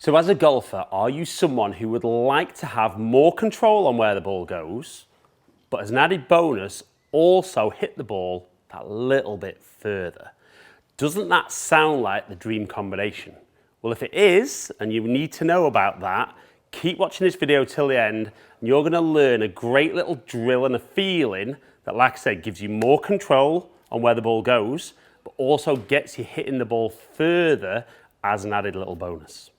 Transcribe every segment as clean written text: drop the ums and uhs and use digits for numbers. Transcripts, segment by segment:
So as a golfer, are you someone who would like to have more control on where the ball goes, but as an added bonus, also hit the ball that little bit further? Doesn't that sound like the dream combination? Well, if it is, and you need to know about that, keep watching this video till the end, and you're gonna learn a great little drill and a feeling that, like I said, gives you more control on where the ball goes, but also gets you hitting the ball further as an added little bonus.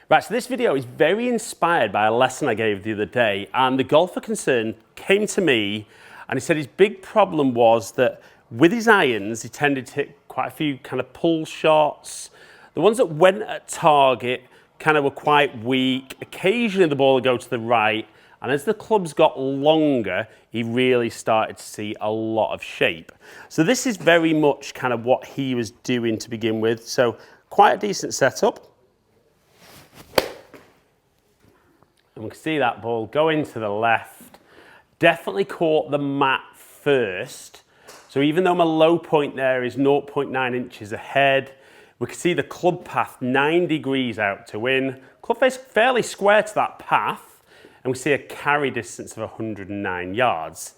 Right, so this video is very inspired by a lesson I gave the other day, and the golfer concerned came to me and he said his big problem was that with his irons, he tended to hit quite a few kind of pull shots. The ones that went at target kind of were quite weak. Occasionally the ball would go to the right, and as the clubs got longer, he really started to see a lot of shape. So this is very much kind of what he was doing to begin with. So quite a decent setup. And we can see that ball going to the left. Definitely caught the mat first. So even though my low point there is 0.9 inches ahead, we can see the club path 9 degrees out to win. Club face fairly square to that path, and we see a carry distance of 109 yards.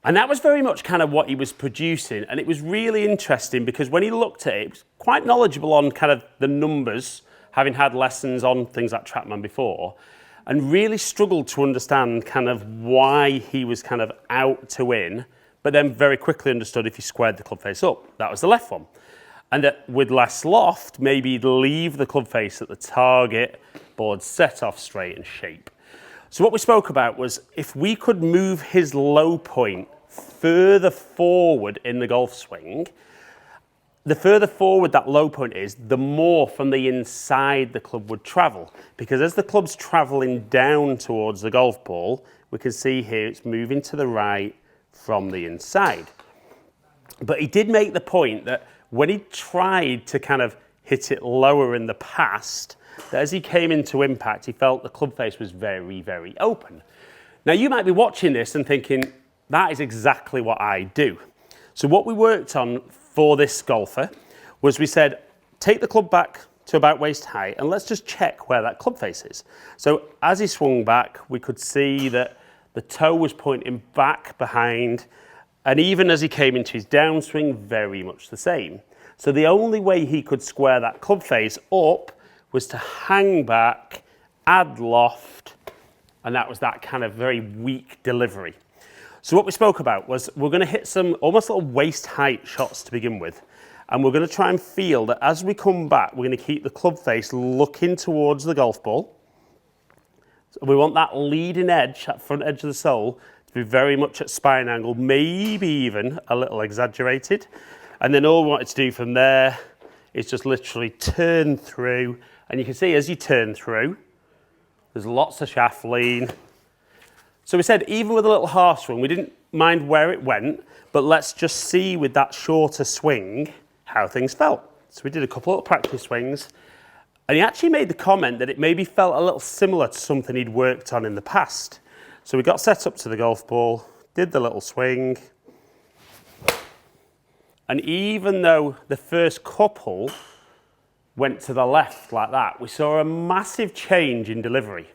And that was very much kind of what he was producing, and it was really interesting because when he looked at it, he was quite knowledgeable on kind of the numbers, having had lessons on things like TrackMan before, and really struggled to understand kind of why he was kind of out to win, but then very quickly understood if he squared the club face up, that was the left one. And that with less loft, maybe he'd leave the club face at the target, board set off straight and shape. So what we spoke about was if we could move his low point further forward in the golf swing, the further forward that low point is, the more from the inside the club would travel. Because as the club's traveling down towards the golf ball, we can see here it's moving to the right from the inside. But he did make the point that when he tried to kind of hit it lower in the past, that as he came into impact, he felt the club face was very, very open. Now you might be watching this and thinking, that is exactly what I do. So what we worked on for this golfer was we said, take the club back to about waist height and let's just check where that club face is. So as he swung back, we could see that the toe was pointing back behind, and even as he came into his downswing, very much the same. So the only way he could square that club face up was to hang back, add loft, and that was that kind of very weak delivery. So what we spoke about was we're going to hit some almost little waist height shots to begin with. And we're going to try and feel that as we come back, we're going to keep the club face looking towards the golf ball. So we want that leading edge, that front edge of the sole, to be very much at spine angle, maybe even a little exaggerated. And then all we wanted to do from there is just literally turn through. And you can see as you turn through, there's lots of shaft lean. So we said, even with a little half swing, we didn't mind where it went, but let's just see with that shorter swing how things felt. So we did a couple of practice swings, and he actually made the comment that it maybe felt a little similar to something he'd worked on in the past. So we got set up to the golf ball, did the little swing, and even though the first couple went to the left like that, we saw a massive change in delivery.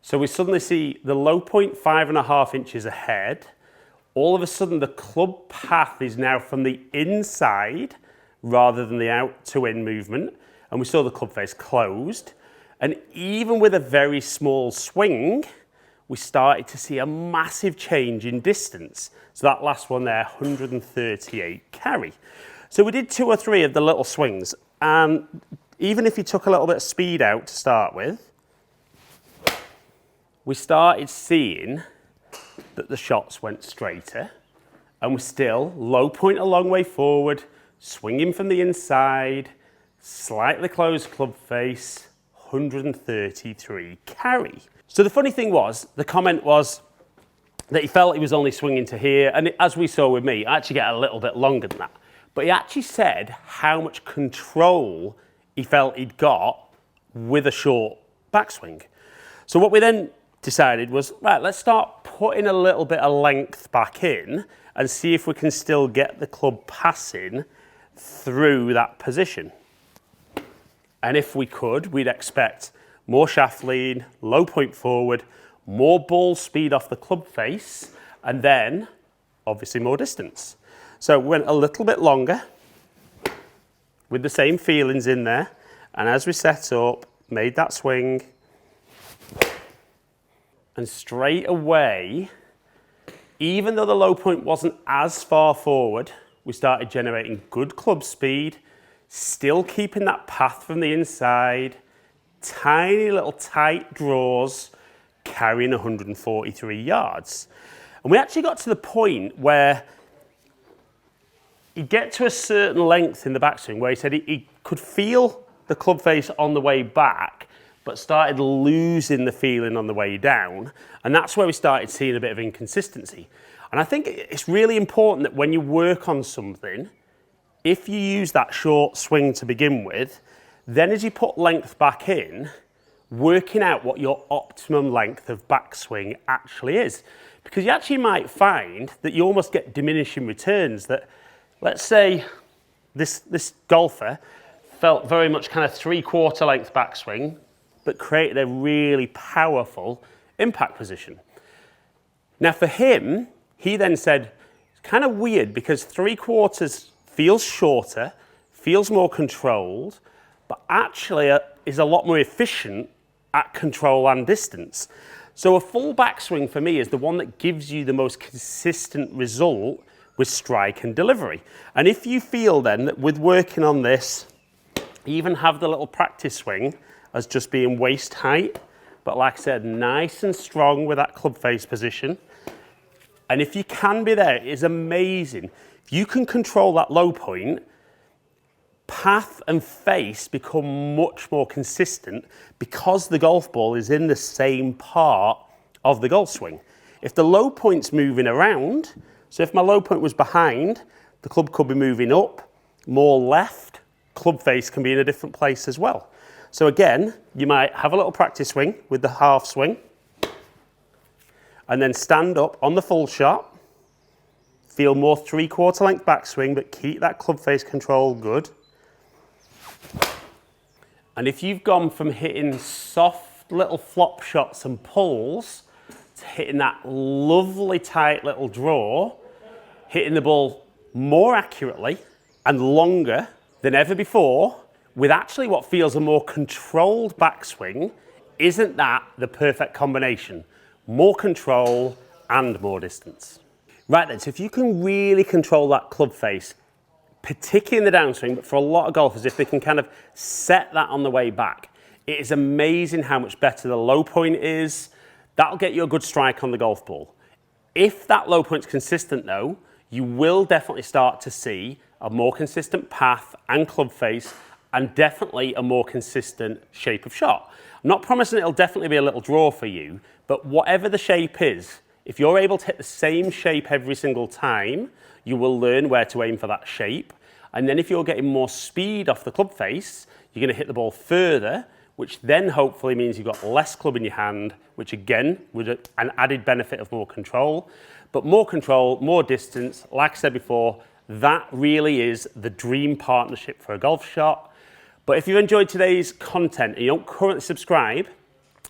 So we suddenly see the low point 5.5 inches ahead. All of a sudden the club path is now from the inside rather than the out to in movement. And we saw the club face closed. And even with a very small swing, we started to see a massive change in distance. So that last one there, 138 carry. So we did 2 or 3 of the little swings. And even if you took a little bit of speed out to start with, we started seeing that the shots went straighter, and we're still low point a long way forward, swinging from the inside, slightly closed club face, 133 carry. So the funny thing was, the comment was that he felt he was only swinging to here, and as we saw with me, I actually get a little bit longer than that. But he actually said how much control he felt he'd got with a short backswing. So what we then decided was, right, let's start putting a little bit of length back in and see if we can still get the club passing through that position. And if we could, we'd expect more shaft lean, low point forward, more ball speed off the club face, and then obviously more distance. So we went a little bit longer with the same feelings in there. And as we set up, made that swing, and straight away, even though the low point wasn't as far forward, we started generating good club speed, still keeping that path from the inside, tiny little tight draws, carrying 143 yards. And we actually got to the point where he'd get to a certain length in the backswing where he said he could feel the club face on the way back, but started losing the feeling on the way down. And that's where we started seeing a bit of inconsistency. And I think it's really important that when you work on something, if you use that short swing to begin with, then as you put length back in, working out what your optimum length of backswing actually is. Because you actually might find that you almost get diminishing returns. That, let's say this golfer felt very much kind of 3/4 length backswing, but created a really powerful impact position. Now for him, he then said, it's kind of weird because 3/4 feels shorter, feels more controlled, but actually is a lot more efficient at control and distance. So a full backswing for me is the one that gives you the most consistent result with strike and delivery. And if you feel then that with working on this, even have the little practice swing as just being waist height, but like I said, nice and strong with that club face position. And if you can be there, it is amazing. If you can control that low point, path and face become much more consistent because the golf ball is in the same part of the golf swing. If the low point's moving around, so if my low point was behind, the club could be moving up, more left, club face can be in a different place as well. So again, you might have a little practice swing with the half swing and then stand up on the full shot, feel more 3/4 length backswing, but keep that club face control good. And if you've gone from hitting soft little flop shots and pulls to hitting that lovely tight little draw, hitting the ball more accurately and longer than ever before, with actually what feels a more controlled backswing, isn't that the perfect combination? More control and more distance. Right then, so if you can really control that club face, particularly in the downswing, but for a lot of golfers, if they can kind of set that on the way back, it is amazing how much better the low point is. That'll get you a good strike on the golf ball. If that low point's consistent though, you will definitely start to see a more consistent path and club face, and definitely a more consistent shape of shot. I'm not promising it'll definitely be a little draw for you, but whatever the shape is, if you're able to hit the same shape every single time, you will learn where to aim for that shape. And then if you're getting more speed off the club face, you're going to hit the ball further, which then hopefully means you've got less club in your hand, which again, with an added benefit of more control. But more control, more distance, like I said before, that really is the dream partnership for a golf shot. But if you enjoyed today's content and you don't currently subscribe,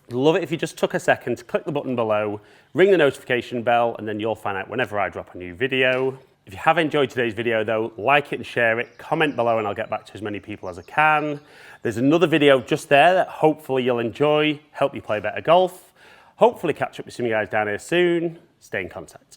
I'd love it if you just took a second to click the button below, ring the notification bell, and then you'll find out whenever I drop a new video. If you have enjoyed today's video though, like it and share it, comment below and I'll get back to as many people as I can. There's another video just there that hopefully you'll enjoy, help you play better golf. Hopefully catch up with some of you guys down here soon. Stay in contact.